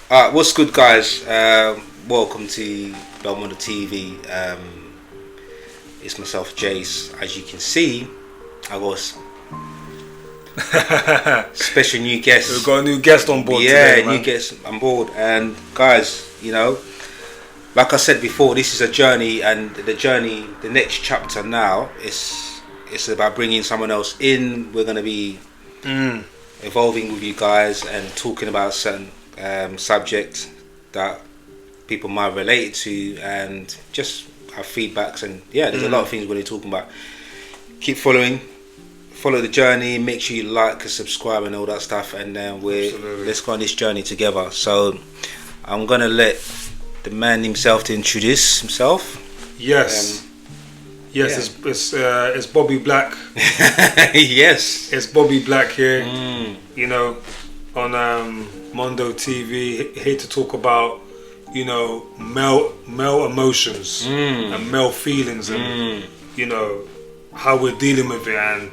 What's good, guys? Welcome to Dom on the TV. It's myself, Jace. As you can see, I got special new guest. We've got a new guest on board today, man. New guest on board. And guys, like I said before, this is a journey, and the next chapter now it's about bringing someone else in. We're going to be evolving with you guys and talking about certain subjects that people might relate to, and just have feedbacks. And there's a lot of things we're talking about. Keep follow the journey. Make sure you like and subscribe and all that stuff, and then let's go on this journey together. So I'm gonna let the man himself to introduce himself. Yes. It's Bobby Black. Yes, it's Bobby Black here. On Mondo TV, here to talk about male emotions and male feelings, and how we're dealing with it, and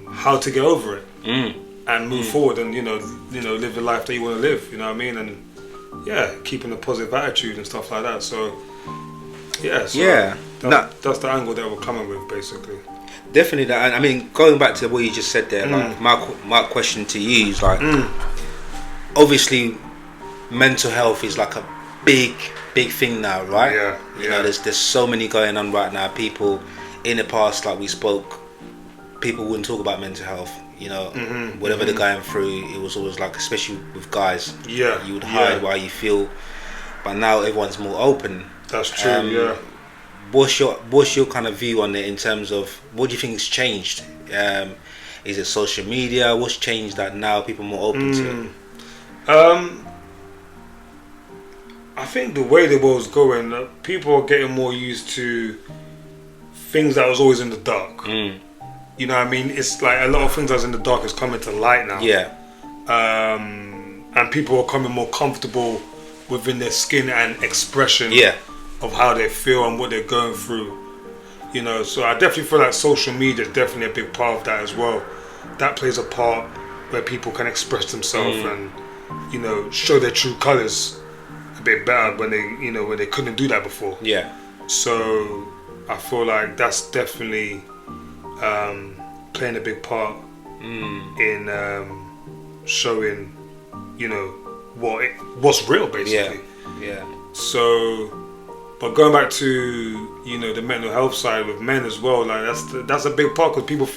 how to get over it and move forward, and live the life that you want to live. You know what I mean? And keeping a positive attitude and stuff like that. So that's the angle that we're coming with, basically. Definitely that. I mean, going back to what you just said there, like my question to you is like, obviously, mental health is like a big thing now, right? There's so many going on right now. People in the past, like we spoke, people wouldn't talk about mental health. Whatever they're going through, it was always like, especially with guys, you would hide why you feel. But now everyone's more open. That's true. What's your kind of view on it, in terms of what do you think has changed? Is it social media? What's changed that now people are more open to it? I think the way the world's going, people are getting more used to things that was always in the dark. You know what I mean? It's like a lot of things that was in the dark is coming to light now. And people are becoming more comfortable within their skin and expression of how they feel and what they're going through. So I definitely feel like social media is definitely a big part of that as well. That plays a part where people can express themselves and show their true colours a bit better when they couldn't do that before. So I feel like that's definitely playing a big part in showing what's real, basically. So, but going back to the mental health side with men as well, like that's a big part, because people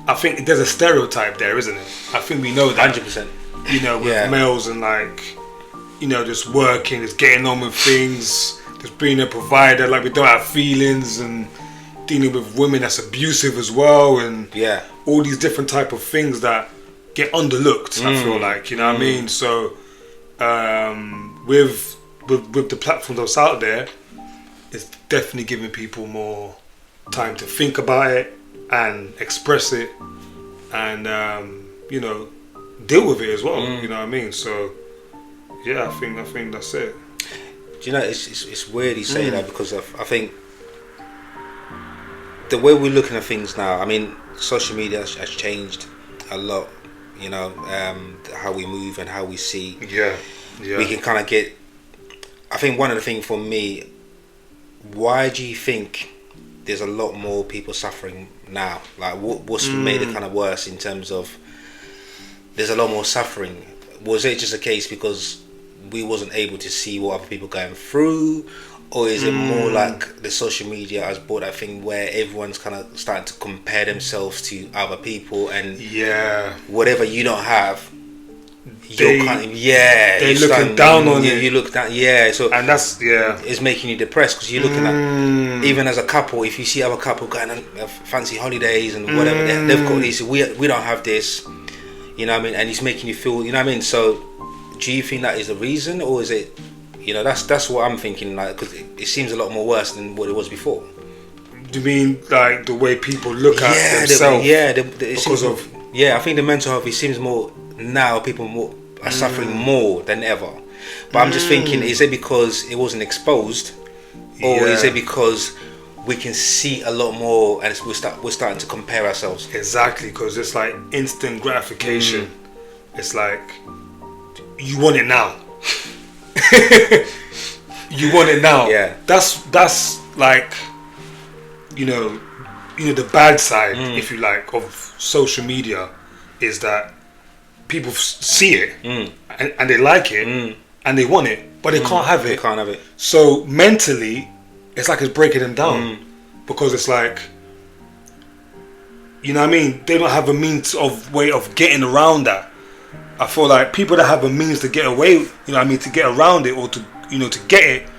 I think there's a stereotype there, isn't it? I think we know that 100%. With males and just working, just getting on with things, just being a provider, like we don't have feelings, and dealing with women that's abusive as well, and all these different type of things that get underlooked. I feel like what I mean. So with the platform that's out there, it's definitely giving people more time to think about it and express it, and deal with it as well. You know what I mean? So I think that's it. Do you know, it's weird you say that, because I think the way we're looking at things now, I mean, social media has changed a lot. How we move and how we see. We can kind of get. I think one of the things for me, why do you think there's a lot more people suffering now? Like, what's made it kind of worse in terms of there's a lot more suffering? Was it just a case because we wasn't able to see what other people going through, or is it more like the social media has brought that thing where everyone's kind of starting to compare themselves to other people, and whatever you don't have, you're they're looking down on you. You look down, so, and that's it's making you depressed, because you're looking at, even as a couple, if you see other couple going on fancy holidays and whatever, they've got this, we don't have this, you know what I mean, and it's making you feel, you know what I mean. So do you think that is the reason, or is it, that's what I'm thinking, like, because it seems a lot more worse than what it was before. Do you mean like the way people look at themselves? I think the mental health, it seems more now, people are suffering more than ever. But I'm just thinking, is it because it wasn't exposed, or is it because we can see a lot more and we're starting to compare ourselves? Exactly, because it's like instant gratification. It's like you want it now. You want it now. Yeah. That's like, you know, the bad side, if you like, of social media is that people see it and they like it and they want it, but they can't have it. They can't have it. So mentally, it's like it's breaking them down because it's like, you know what I mean? They don't have a way of getting around that. I feel like people that have a means to get away, you know what I mean, to get around it or to, you know, to get it,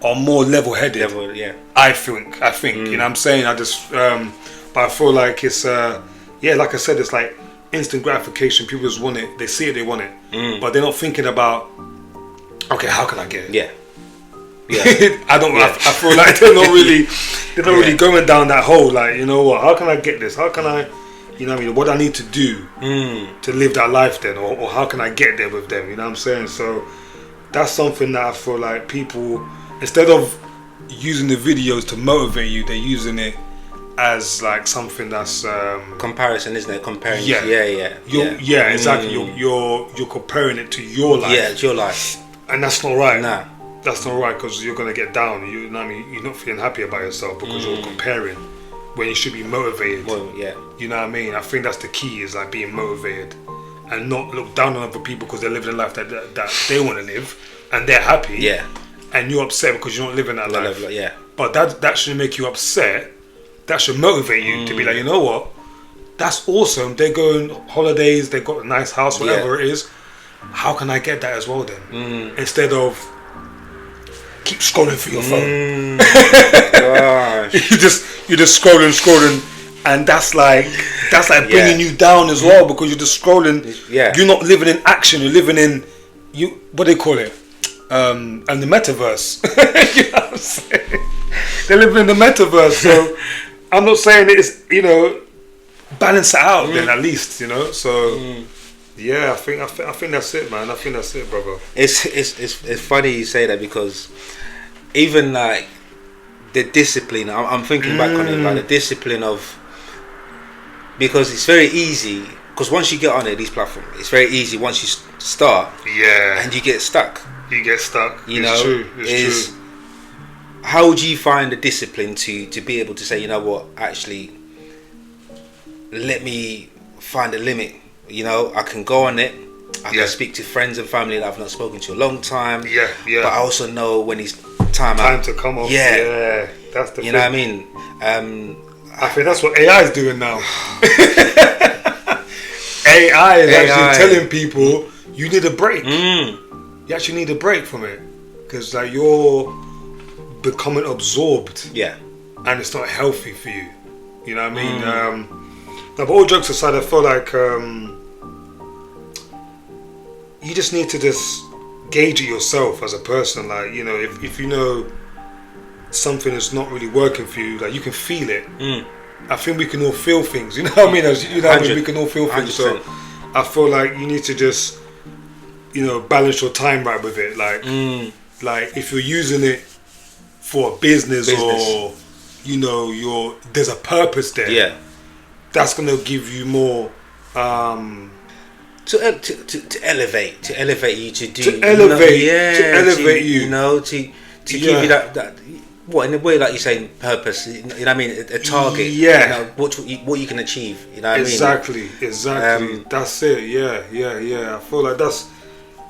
are more level-headed. Yeah. I think, you know what I'm saying? I just, but I feel like it's, like I said, it's like instant gratification. People just want it. They see it, they want it. But they're not thinking about, okay, how can I get it? Yeah. I feel like they're not really going down that hole. Like, you know what? How can I get this? How can I, you know what I mean? What I need to do to live that life then, or how can I get there with them? You know what I'm saying? So that's something that I feel like people, instead of using the videos to motivate you, they're using it as like something that's comparison, isn't it? Comparing. Yeah, exactly. You're comparing it to your life. Yeah, it's your life, and that's not right. Nah. That's not right, because you're gonna get down. You know what I mean? You're not feeling happy about yourself because you're comparing when you should be motivated. Well, yeah. You know what I mean? I think that's the key, is like being motivated and not look down on other people because they're living a life that they want to live and they're happy. Yeah. And you're upset because you're not living that life. Yeah. But that shouldn't make you upset. That should motivate you to be like, you know what? That's awesome. They're going holidays. They've got a nice house, whatever it is. How can I get that as well then? Instead of keep scrolling through your phone. Gosh. you're just scrolling, and that's like bringing you down as well, because you're just scrolling. Yeah. You're not living in action. You're living in what do they call it? And the metaverse. You know what I'm saying? They're living in the metaverse. So I'm not saying it's, you know, balance it out then at least, you know. So. Yeah, I think that's it, man. I think that's it, brother. It's funny you say that, because even like the discipline, I'm thinking back on it, like the discipline of, because it's very easy, because once you get on it, these platforms, it's very easy once you start, and you get stuck. You get stuck. It's true. How would you find the discipline to be able to say, you know what, actually, let me find a limit. You know, I can go on it. I can speak to friends and family that I've not spoken to a long time. Yeah. But I also know when it's time to come off. Yeah, that's the thing. You know what I mean? I think that's what AI is doing now. AI is actually telling people you need a break. You actually need a break from it, because like you're becoming absorbed. Yeah, and it's not healthy for you. You know what I mean? Now, but all jokes aside, I feel like you just need to just gauge it yourself as a person. Like, you know, if you know something is not really working for you, like you can feel it. I think we can all feel things. You know what I mean? You know what I mean? We can all feel things. 100%. So I feel like you need to just, you know, balance your time right with it. Like if you're using it for a business. Or, you know, there's a purpose there. Yeah. That's gonna give you more to elevate you to do to elevate you. You know, to give you that what, in a way, like you're saying, purpose. You know what I mean? A target. Yeah. You know, what you can achieve. You know what exactly, I mean? Exactly. That's it. Yeah. I feel like that's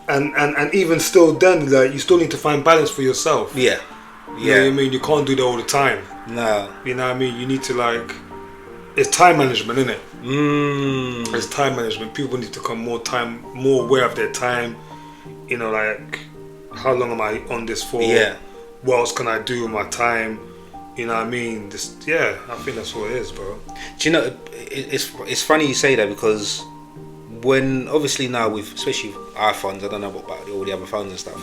and even still, then like you still need to find balance for yourself. Yeah. You know what I mean? You can't do that all the time. No. You know what I mean? You need to like. It's time management, isn't it? It's time management. People need to become more aware of their time. You know, like, how long am I on this for? Yeah. What else can I do with my time? You know what I mean? I think that's what it is, bro. Do you know, it's funny you say that, because when, obviously now with, especially with iPhones, I don't know about all the other phones and stuff,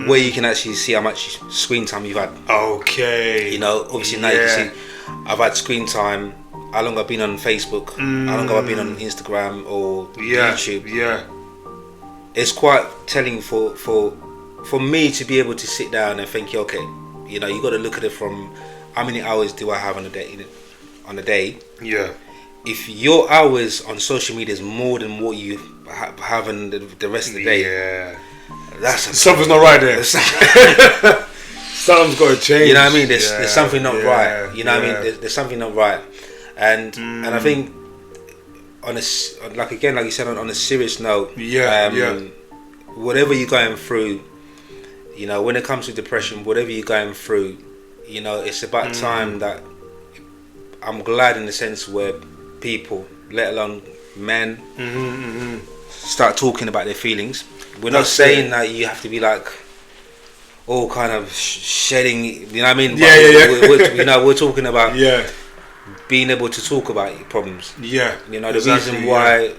where you can actually see how much screen time you've had. Okay. You know, obviously now you can see, I've had screen time, how long I've been on Facebook, how long have I been on Instagram or YouTube. Yeah. It's quite telling for me to be able to sit down and think, okay, you know, you got to look at it from how many hours do I have on a day. Yeah. If your hours on social media is more than what you having the rest of the day. Yeah. That's something's not right there. Something's got to change. You know what I mean? There's something not right. You know what I mean? There's something not right. And I think on a, like you said, on a serious note, whatever you're going through, you know, when it comes to depression, whatever you're going through, you know, it's about time that I'm glad in the sense where people, let alone men, start talking about their feelings. We're not saying that you have to be like all kind of shedding, you know what I mean? We're talking about being able to talk about your problems. Yeah. You know, the reason why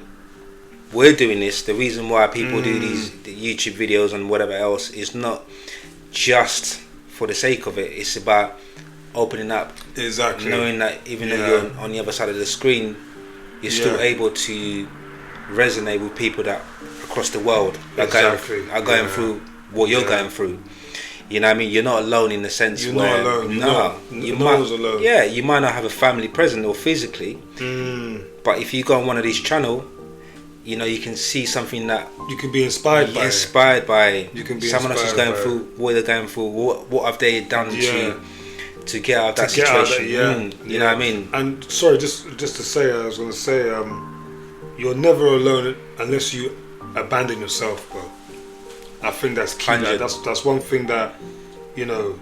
we're doing this, the reason why people do the YouTube videos and whatever else is not just for the sake of it. It's about opening up. Exactly. Knowing that even though you're on the other side of the screen, you're still able to resonate with people that across the world are going through what you're going through. You know what I mean? You're not alone in the sense you're where... not alone. You might alone. Yeah, you might not have a family present or physically, but if you go on one of these channels, you know, you can see something that... You can be inspired by. You can be someone else is going through what they're going through. What have they done to get out of that situation? You know what I mean? And sorry, just to say, I was going to say, you're never alone unless you abandon yourself, bro. I think that's key. That's one thing that, you know,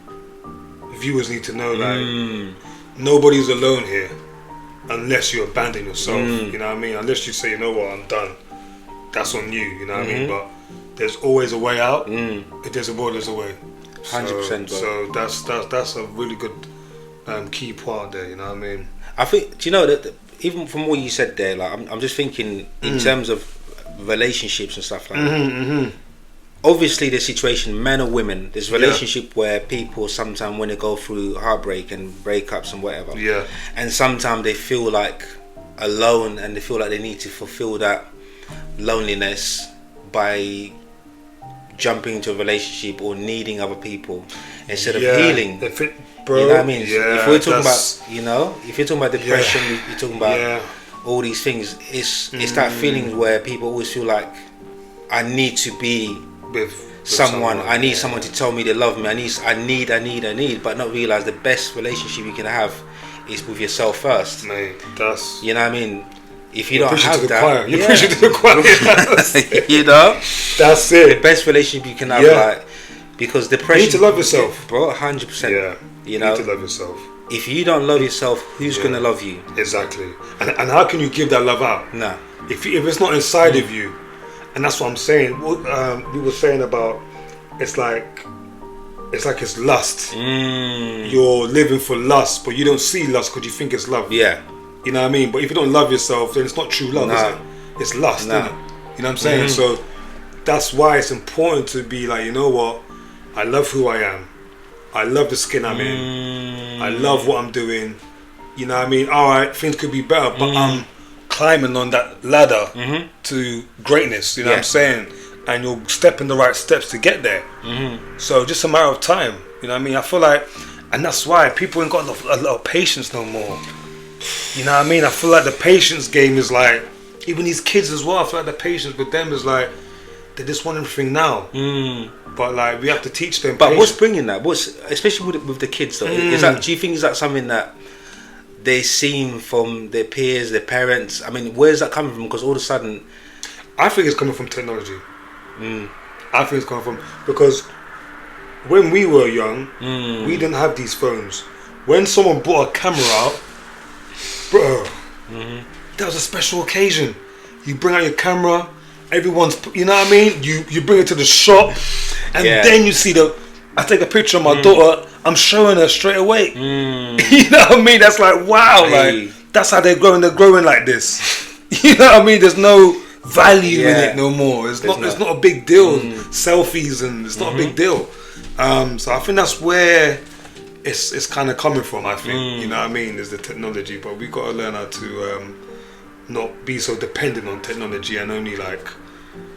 viewers need to know. Like, nobody's alone here unless you abandon yourself. You know what I mean? Unless you say, you know what, I'm done. That's on you. You know what I mean? But there's always a way out. If there's a will, there's a way. 100%. So that's a really good key part there. You know what I mean? I think. Do you know that even from what you said there, like I'm just thinking in terms of relationships and stuff like that. Obviously, the situation, men or women, there's relationship where people sometimes when they go through heartbreak and breakups and whatever, and sometimes they feel like alone and they feel like they need to fulfill that loneliness by jumping into a relationship or needing other people instead of healing. Bro, you know what I mean? If we're talking about, you know, if you're talking about depression, you're talking about all these things. It's that feeling where people always feel like I need to be with someone. I need someone to tell me they love me. I need, but not realize the best relationship you can have is with yourself first. Mate, that's, you know what I mean? If you don't have that, you're preaching to the choir. You know, that's it. The best relationship you can have, like, because depression. You need to love yourself, bro. 100%. Yeah, you know, need to love yourself. If you don't love yourself, who's gonna love you? Exactly. And how can you give that love out? Nah. If it's not inside of you. And that's what I'm saying. We were saying about it's like it's lust. You're living for lust, but you don't see lust because you think it's love. Yeah. You know what I mean? But if you don't love yourself, then it's not true love, is it? It's lust, isn't it? You know what I'm saying? So that's why it's important to be like, you know what? I love who I am. I love the skin I'm in. I love what I'm doing. You know what I mean? Alright, things could be better, but I'm climbing on that ladder to greatness, you know what I'm saying? And you'll step in the right steps to get there. So just a matter of time, you know what I mean? I feel like, and that's why people ain't got a lot of patience no more. You know what I mean? I feel like the patience game is like, even these kids as well, I feel like the patience with them is like, they just want everything now. But like, we have to teach them patience. What's bringing that? Especially with the kids though, is that, do you think is that something that they seen from their peers, their parents? I mean, where's that coming from? Because all of a sudden, I think it's coming from technology. I think it's coming from, because when we were young, we didn't have these phones. When someone brought a camera out, bro, that was a special occasion. You bring out your camera, everyone's, you know what I mean? You bring it to the shop, and then you see I take a picture of my daughter, I'm showing her straight away. You know what I mean? That's like, wow, like, that's how they're growing like this. You know what I mean? There's no value in it no more. It's not a big deal. Selfies, and it's not a big deal. So I think that's where it's kind of coming from, I think. You know what I mean? Is the technology, but we got to learn how to not be so dependent on technology and only, like,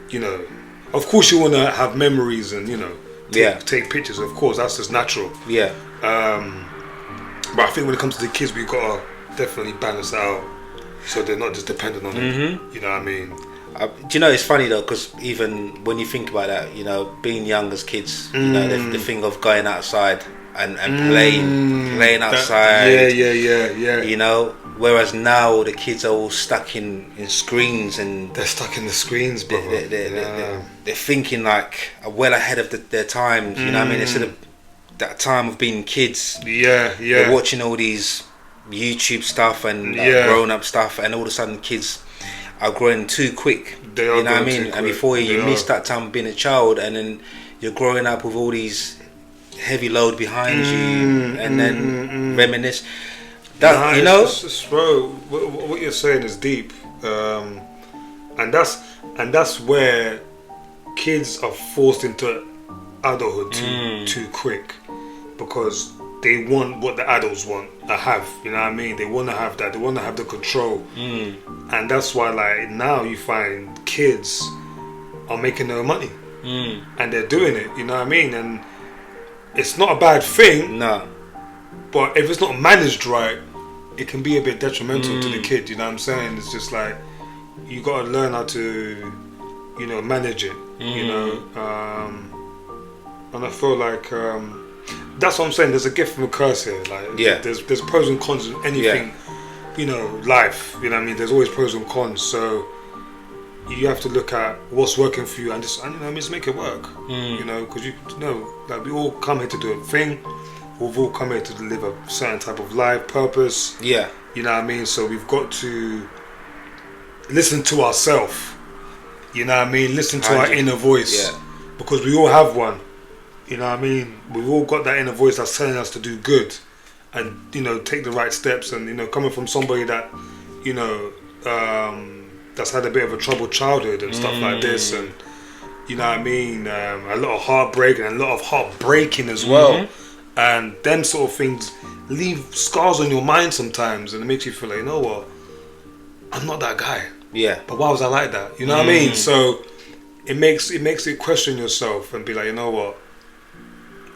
you know, of course you want to have memories and, you know, take pictures, of course, that's just natural. But I think when it comes to the kids, we've got to definitely balance out so they're not just dependent on it. You know what I mean? Do you know, it's funny though, because even when you think about that, you know, being young as kids, you know, the thing of going outside and playing outside. Yeah. You know, whereas now the kids are all stuck in screens, and they're stuck in the screens, brother. They're thinking like well ahead of their times. You know what I mean? Instead of that time of being kids. Yeah. They're watching all these YouTube stuff and grown up stuff, and all of a sudden kids are growing too quick. They are, you know what I mean? And before you miss that time of being a child, and then you're growing up with all these heavy load behind you, and then reminisce. That, you know, bro, what you're saying is deep, and that's where kids are forced into adulthood too quick, because they want what the adults want to have. You know what I mean? They want to have that. They want to have the control, and that's why, like, now you find kids are making their money, and they're doing it. You know what I mean? And it's not a bad thing. No. But if it's not managed right, it can be a bit detrimental to the kid. You know what I'm saying? It's just like, you got to learn how to, you know, manage it. You know, and I feel like that's what I'm saying. There's a gift from a curse here. Like, there's pros and cons in anything. You know, life. You know what I mean? There's always pros and cons. So you have to look at what's working for you and just, just make it work. You know, because you know, like, we all come here to do a thing. We've all come here to live a certain type of life, purpose. Yeah. You know what I mean? So we've got to listen to ourselves. You know what I mean? Listen to our inner voice. Yeah. Because we all have one. You know what I mean? We've all got that inner voice that's telling us to do good and, you know, take the right steps. And, you know, coming from somebody that, you know, that's had a bit of a troubled childhood and stuff like this, and, you know what I mean? A lot of heartbreak and a lot of heartbreaking as well. And them sort of things leave scars on your mind sometimes, and it makes you feel like, you know what, I'm not that guy. Yeah. But why was I like that? You know what I mean? So it makes it question yourself and be like, you know what,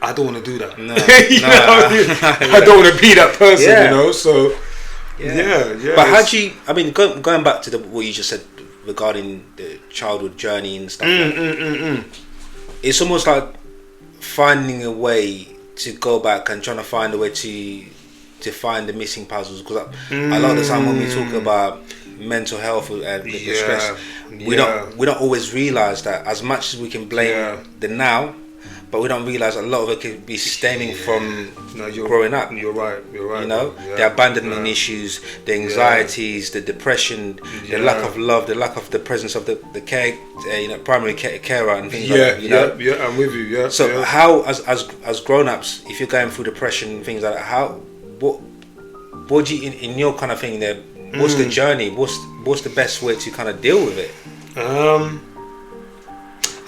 I don't want to do that. No, I don't want to be that person. You know. So yeah. But how do you? I mean, going back to what you just said regarding the childhood journey and stuff. It's almost like finding a way to go back and trying to find a way to find the missing puzzles, because a lot of the time when we talk about mental health and the stress, we don't always realize that, as much as we can blame the now, but we don't realize a lot of it could be stemming from growing up. You're right. You know, the abandonment issues, the anxieties, the depression, the lack of love, the lack of the presence of the care, primary carer and things like that. You know? I'm with you. Yeah. So how, as grown-ups, if you're going through depression and things like that, what do you, in your kind of thing there, what's the journey? What's the best way to kind of deal with it?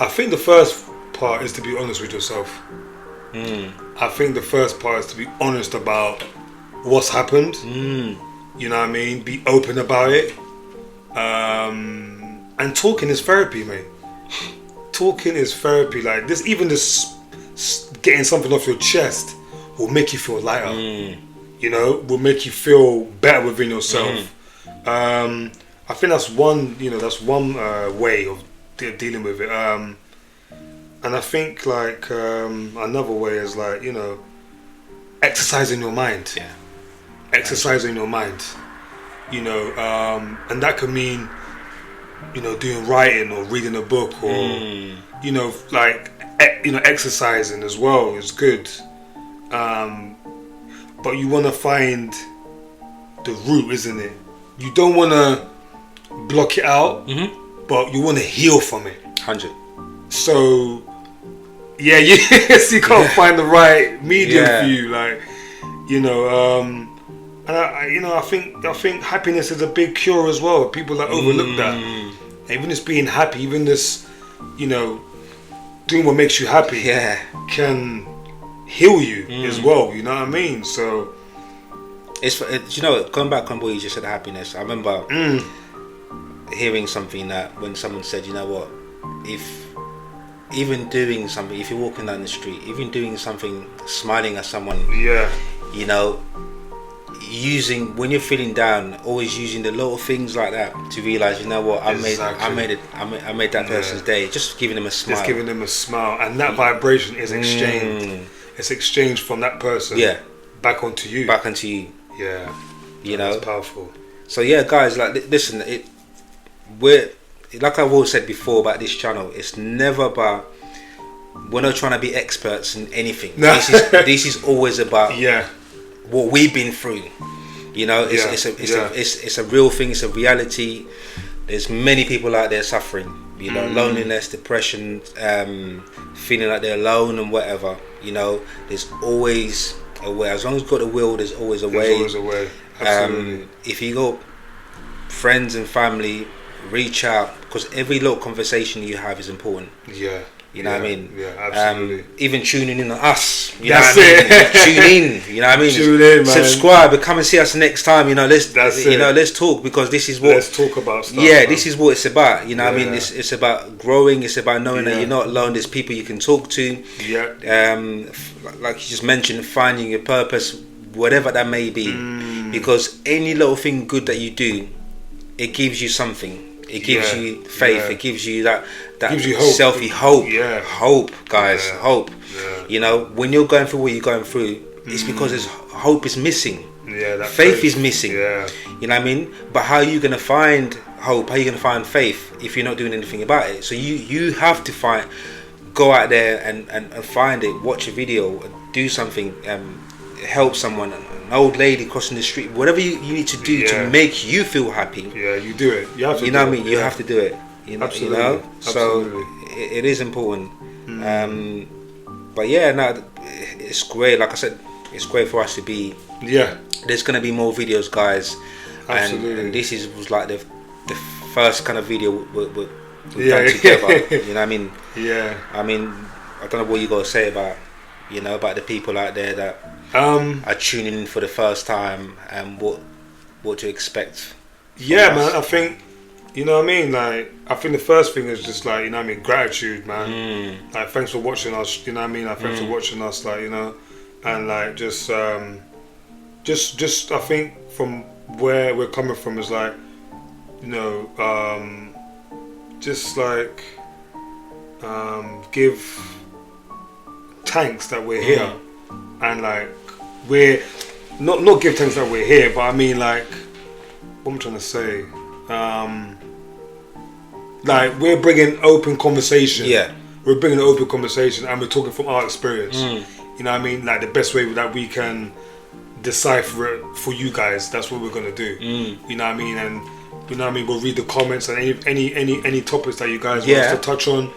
I think the first part is to be honest with yourself. I think the first part is to be honest about what's happened. You know what I mean? Be open about it. And talking is therapy, mate. Talking is therapy. Like this, even this getting something off your chest will make you feel lighter. You know, will make you feel better within yourself. I think that's one. You know, that's one way of dealing with it. And I think like another way is like, you know, exercising your mind. Yeah. Exercising your mind. You know, and that could mean, you know, doing writing or reading a book or, you know, like, you know, exercising as well is good. But you want to find the root, isn't it? You don't want to block it out, but you want to heal from it. 100. So, you can't find the right medium for you, like, you know. And I think happiness is a big cure as well. People like overlook that. Even just being happy, even this, you know, doing what makes you happy, can heal you as well. You know what I mean? So, it's, you know, going back on what you just said, happiness. I remember hearing something that when someone said, you know what, if even doing something, if you're walking down the street, even doing something, smiling at someone, you know, when you're feeling down, always using the little things like that to realize, you know what, I made that person's day. Just giving them a smile. Just giving them a smile, and that vibration is exchanged. It's exchanged from that person. Back onto you. Yeah. You know, it's powerful. So yeah, guys, like, listen, we're like I've always said before about this channel. It's never about. We're not trying to be experts in anything. No. This is always about what we've been through. You know, it's a real thing. It's a reality. There's many people out there suffering. You know, loneliness, depression, feeling like they're alone and whatever. You know, there's always a way. As long as you've got the will, there's always a way. There's always a way. Absolutely. If you got friends and family, reach out, because every little conversation you have is important. Yeah. You know what I mean? Yeah, absolutely. Even tuning in on us. You That's know it. What I mean? Tune in. You know what I mean? Tune in, man. Subscribe and come and see us next time. You know, let's talk, because this is what. Let's talk about stuff. Yeah, man. This is what it's about. You know what I mean? It's about growing. It's about knowing that you're not alone. There's people you can talk to. Yeah. Like you just mentioned, finding your purpose, whatever that may be. Because any little thing good that you do, it gives you something. It gives you faith. It gives you that gives you hope. Hope. Yeah. Hope, guys. Yeah. Hope. Yeah. You know, when you're going through what you're going through, it's because there's hope is missing. Yeah, that faith is missing. Yeah. You know what I mean? But how are you going to find hope? How are you going to find faith if you're not doing anything about it? So you have to go out there and find it. Watch a video, do something, help someone. An old lady crossing the street, whatever you need to do to make you feel happy. Yeah, you do it. You have to. You know what I mean? You have to do it. You know. Absolutely. You know? Absolutely. So it is important. But yeah, no, it's great. Like I said, it's great for us to be. Yeah. There's gonna be more videos, guys. Absolutely. And this was like the first kind of video we've done together. You know what I mean? Yeah. I mean, I don't know what you got to say about the people out there that are tuning in for the first time and what to expect. Yeah, man. I think, you know what I mean. Like, I think the first thing is just like, you know what I mean, gratitude, man. Like, thanks for watching us. You know what I mean. Like, thanks for watching us. Like, you know, and like just I think from where we're coming from is like, you know, just like give thanks that we're here, and like we're not give thanks that we're here, but I mean, like, what I'm trying to say, like, we're bringing open conversation. Yeah, we're bringing open conversation, and we're talking from our experience. You know what I mean? Like, the best way that we can decipher it for you guys, that's what we're gonna do. You know what I mean? And you know what I mean, we'll read the comments and any topics that you guys want us to touch on.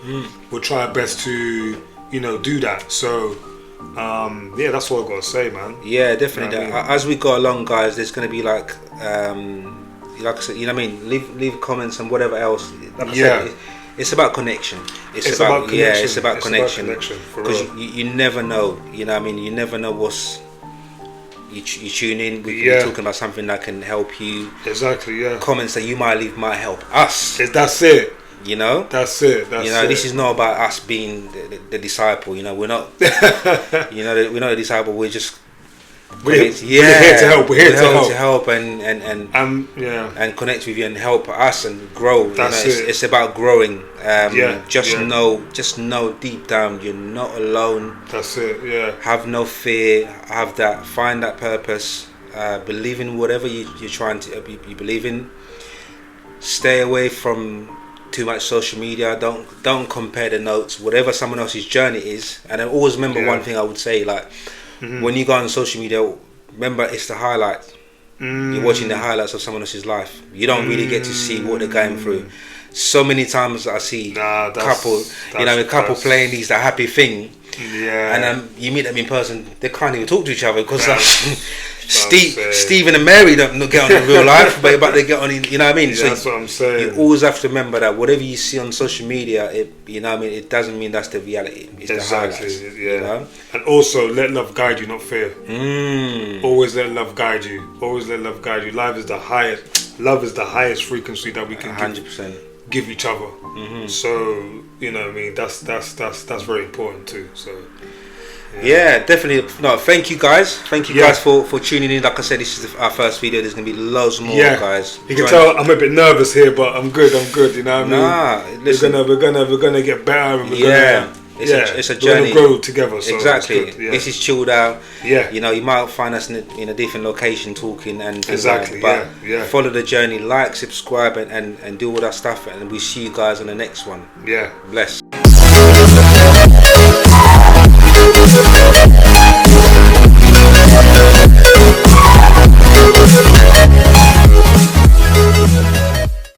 We'll try our best to, you know, do that. So that's what I've got to say, man. Yeah, definitely. You know what I mean? As we go along, guys, there's going to be like I said, you know what I mean, leave comments and whatever else. Like I said, it's about connection. It's about connection. Yeah, it's about connection. Because you never know. You know what I mean? You never know what's. You tune in. We're talking about something that can help you. Exactly. Yeah. Comments that you might leave might help us. That's it. You know. That's it. This is not about us being the disciple. You know, we're not. You know, we're not a disciple. We're just. We're here to help. We're here to help and connect with you and help us and grow. That's it. It's about growing. Just know deep down you're not alone. That's it. Yeah. Have no fear. Find that purpose. Believe in whatever you're trying to you believe in. Stay away from too much social media. Don't compare the notes. Whatever someone else's journey is, and I always remember one thing I would say, like. When you go on social media, remember it's the highlights. You're watching the highlights of someone else's life. You don't really get to see what they're going through. So many times I see a couple playing that happy thing, and you meet them in person, they can't even talk to each other because Stephen and Mary don't get on in real life, but they get on in, you know what I mean? Yeah, so that's what I'm saying. You always have to remember that whatever you see on social media, you know what I mean, it doesn't mean that's the reality. It's the highlights. Yeah. You know? And also, let love guide you, not fear. Always let love guide you. Always let love guide you. Love is the highest frequency that we can 100%. Give each other. So, you know what I mean, that's very important too. So Yeah, definitely. No, thank you guys. Thank you guys for tuning in. Like I said, this is our first video. There's gonna be loads more, guys. You can tell I'm a bit nervous here, but I'm good. You know what I mean? Listen, we're gonna get better. And it's a journey. We're gonna grow together. So exactly. This is chilled out. Yeah. You know, you might find us in a different location talking and exactly. But follow the journey, like, subscribe, and do all that stuff. And we see you guys on the next one. Yeah. Bless.